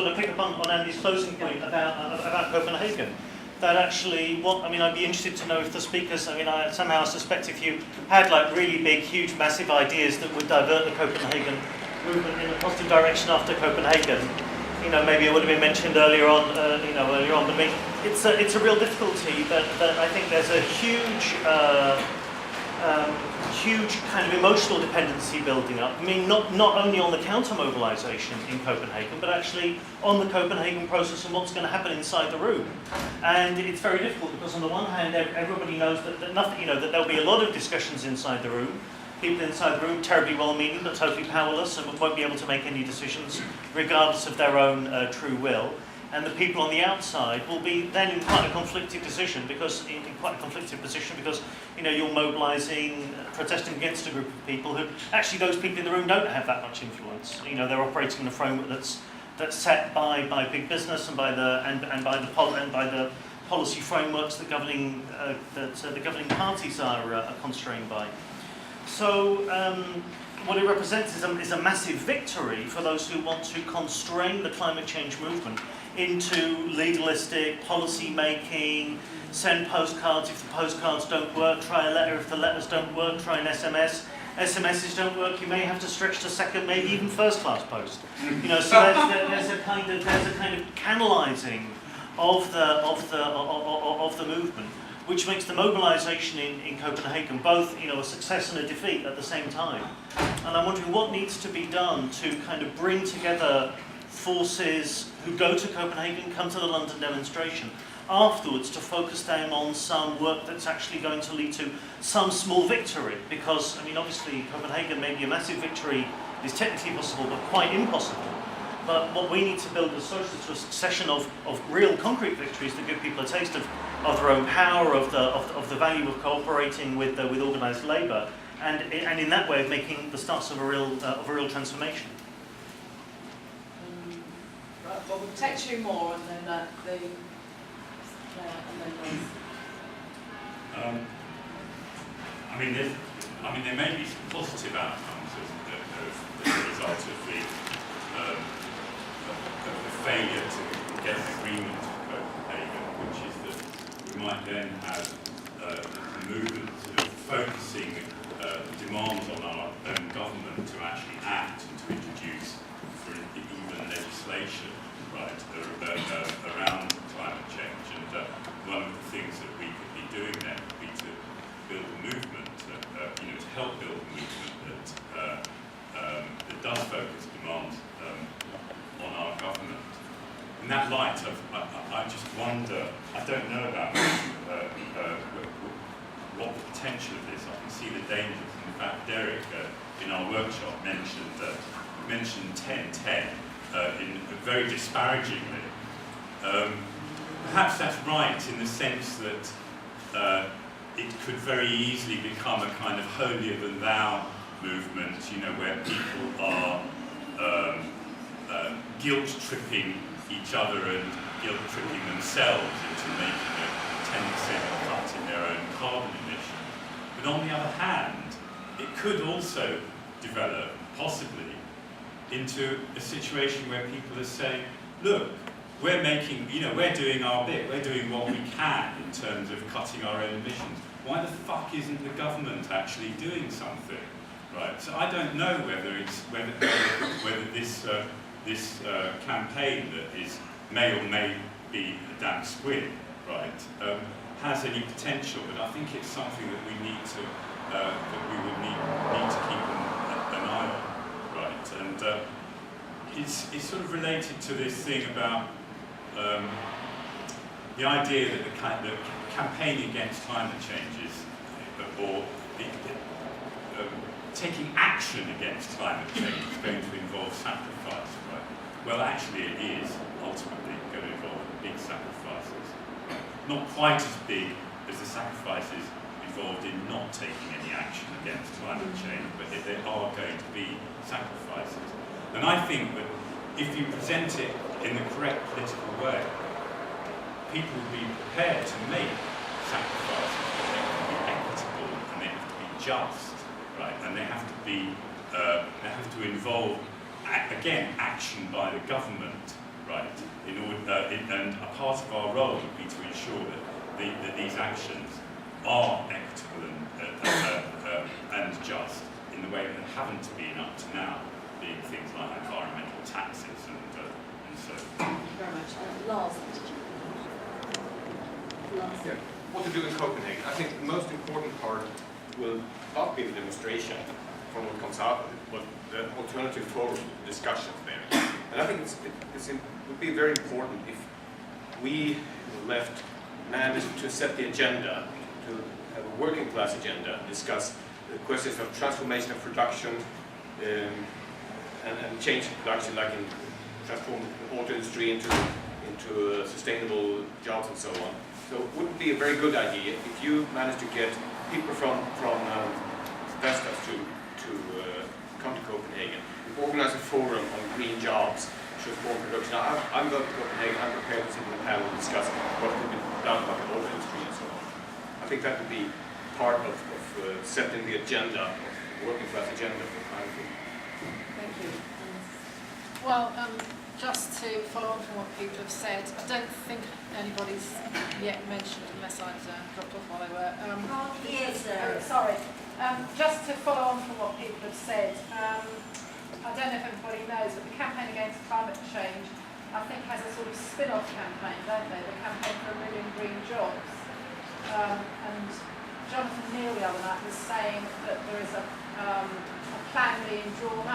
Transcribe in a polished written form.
sort of pick up on Andy's closing point about Copenhagen. That actually, I'd be interested to know if the speakers, I somehow suspect if you had like really big, huge, massive ideas that would divert the Copenhagen movement in a positive direction after Copenhagen, maybe it would have been mentioned earlier on, but it's a real difficulty that I think there's a huge kind of emotional dependency building up. Not only on the counter-mobilization in Copenhagen, but actually on the Copenhagen process and what's going to happen inside the room. And it's very difficult because on the one hand, everybody knows that nothing, that there'll be a lot of discussions inside the room. People inside the room terribly well-meaning but totally powerless and won't be able to make any decisions regardless of their own true will. And the people on the outside will be then in quite a conflicted position because you're mobilising, protesting against a group of people who actually those people in the room don't have that much influence. They're operating in a framework that's set by big business and by the policy frameworks that the governing parties are constrained by. So what it represents is a massive victory for those who want to constrain the climate change movement into legalistic policy making, send postcards if the postcards don't work, try a letter if the letters don't work, try an SMS. SMSs don't work, you may have to stretch to second, maybe even first class post. So there's a kind of canalising of the movement, which makes the mobilisation in Copenhagen both a success and a defeat at the same time. And I'm wondering what needs to be done to kind of bring together forces who go to Copenhagen, come to the London demonstration, afterwards to focus them on some work that's actually going to lead to some small victory. Because, obviously Copenhagen, maybe a massive victory is technically possible, but quite impossible. But what we need to build as socialists is a succession of real concrete victories that give people a taste of their own power, of the value of cooperating with organised labour, and in that way of making the starts of a real transformation. Right, well, we'll take two more, and then there may be some positive outcomes as a result of the failure to get an agreement in Copenhagen, which is that we might then have a movement sort of focusing demands on our own government to actually act and to introduce even legislation, right, around climate change. And one of the things that we could be doing then would be to build a movement, to help build a movement that does focus demands on our government. In that light, I just wonder, I don't know about what the potential of this. I can see the dangers. In fact, Derek in our workshop mentioned 10-10 very disparagingly. Perhaps that's right in the sense that it could very easily become a kind of holier than thou movement, where people are guilt-tripping each other and guilt-tripping themselves into making a 10% cut in their own carbon emissions. But on the other hand, it could also develop, possibly, into a situation where people are saying, look, we're making, we're doing our bit, we're doing what we can in terms of cutting our own emissions. Why the fuck isn't the government actually doing something, right? So I don't know whether this campaign that may or may be a damn squib, right, has any potential. But I think it's something that we need to that we would need to keep an eye on, right? And it's sort of related to this thing about the idea that the campaign against climate change is, or taking action against climate change is going to involve sacrifice, right? Well, actually it is ultimately going to involve big sacrifices. Not quite as big as the sacrifices involved in not taking any action against climate change, but there are going to be sacrifices. And I think that if you present it in the correct political way, people will be prepared to make sacrifices, but they have to be equitable and they have to be just, right? And they have to be, they have to involve, again, action by the government right? And a part of our role would be to ensure that these actions are equitable and just in the way that they haven't been up to now, being things like environmental taxes and so. Thank you very much. Lars. Lars. Yeah. What to do in Copenhagen? I think the most important part will not be the demonstration from what comes out of it, but the alternative forum discussions there. And I think it would be very important if we left managed to set the agenda, to have a working class agenda, discuss the questions of transformation of production and change of production, like in transform the auto industry into sustainable jobs and so on. So it would be a very good idea if you manage to get people from Vestas to come to Copenhagen, organize a forum on green jobs, transform production. Now, I'm going to Copenhagen, I'm prepared to sit in the panel and discuss what could be done about the auto industry and so on. I think that would be part of setting the agenda, the working class agenda for the time. Thank you. Well, just to follow on from what people have said, I don't think anybody's yet mentioned, unless I'd dropped off while they were. Sorry. Just to follow on from what people have said, I don't know if everybody knows, but the campaign against climate change, I think, has a sort of spin-off campaign, don't they? The campaign for 1 million green jobs. And Jonathan Neal the other night was saying that there is a plan being drawn up